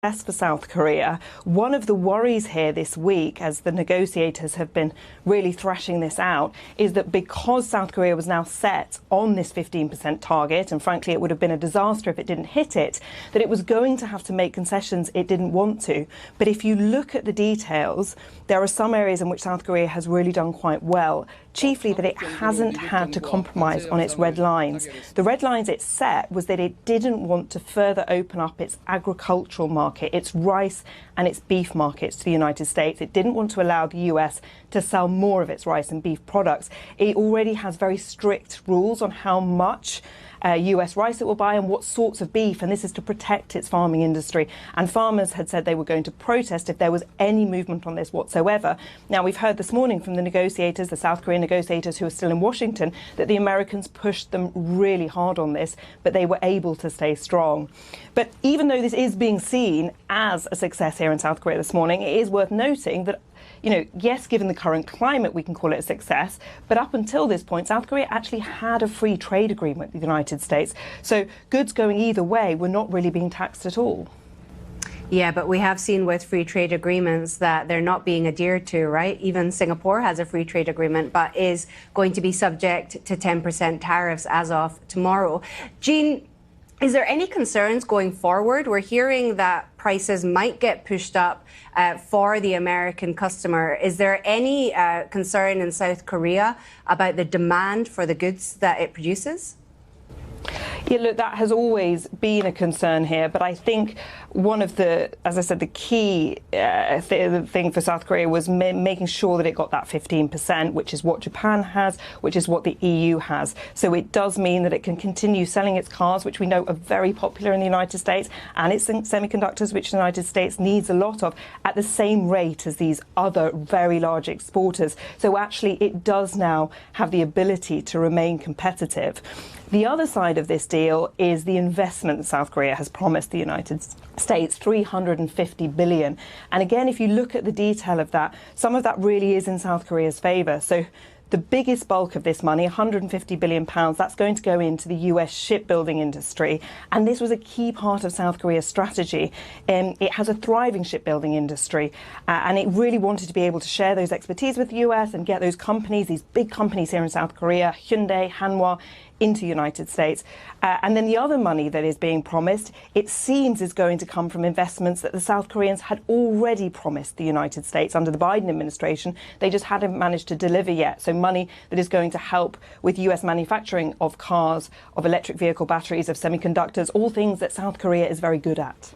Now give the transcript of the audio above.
For South Korea. One of the worries here this week, as the negotiators have been really thrashing this out, is that because South Korea was now set on this 15% target, and frankly it would have been a disaster if it didn't hit it, that it was going to have to make concessions it didn't want to. But if you look at the details, there are some areas in which South Korea has really done quite well, chiefly that it hasn't had to compromise on its red lines. The red lines it set was that it didn't want to further open up its agricultural market, its rice and its beef markets to the United States. It didn't want to allow the US to sell more of its rice and beef products. It already has very strict rules on how much US rice it will buy and what sorts of beef, and this is to protect its farming industry. And farmers had said they were going to protest if there was any movement on this whatsoever. Now, we've heard this morning from the negotiators, the South Korean negotiators who are still in Washington, that the Americans pushed them really hard on this, but they were able to stay strong. But even though this is being seen as a success here in South Korea this morning, it is worth noting that, you know, yes, given the current climate, we can call it a success. But up until this point, South Korea actually had a free trade agreement with the United States. So goods going either way were not really being taxed at all. Yeah, but we have seen with free trade agreements that they're not being adhered to, right? Even Singapore has a free trade agreement, but is going to be subject to 10% tariffs as of tomorrow. Jean, is there any concerns going forward? We're hearing that prices might get pushed up for the American customer. Is there any concern in South Korea about the demand for the goods that it produces? Yeah, look, that has always been a concern here, but I think one of the, as I said, the key thing for South Korea was making sure that it got that 15%, which is what Japan has, which is what the EU has. So it does mean that it can continue selling its cars, which we know are very popular in the United States, and its semiconductors, which the United States needs a lot of, at the same rate as these other very large exporters. So actually, it does now have the ability to remain competitive. The other side of this deal is the investment that South Korea has promised the United States, $350 billion. And again, if you look at the detail of that, some of that really is in South Korea's favor. So the biggest bulk of this money, £150 billion, that's going to go into the US shipbuilding industry. And this was a key part of South Korea's strategy. It has a thriving shipbuilding industry, and it really wanted to be able to share those expertise with the US and get those companies, these big companies here in South Korea, Hyundai, Hanwha, into the United States. And then the other money that is being promised, it seems, is going to come from investments that the South Koreans had already promised the United States under the Biden administration. They just hadn't managed to deliver yet. So money that is going to help with US manufacturing of cars, of electric vehicle batteries, of semiconductors, all things that South Korea is very good at.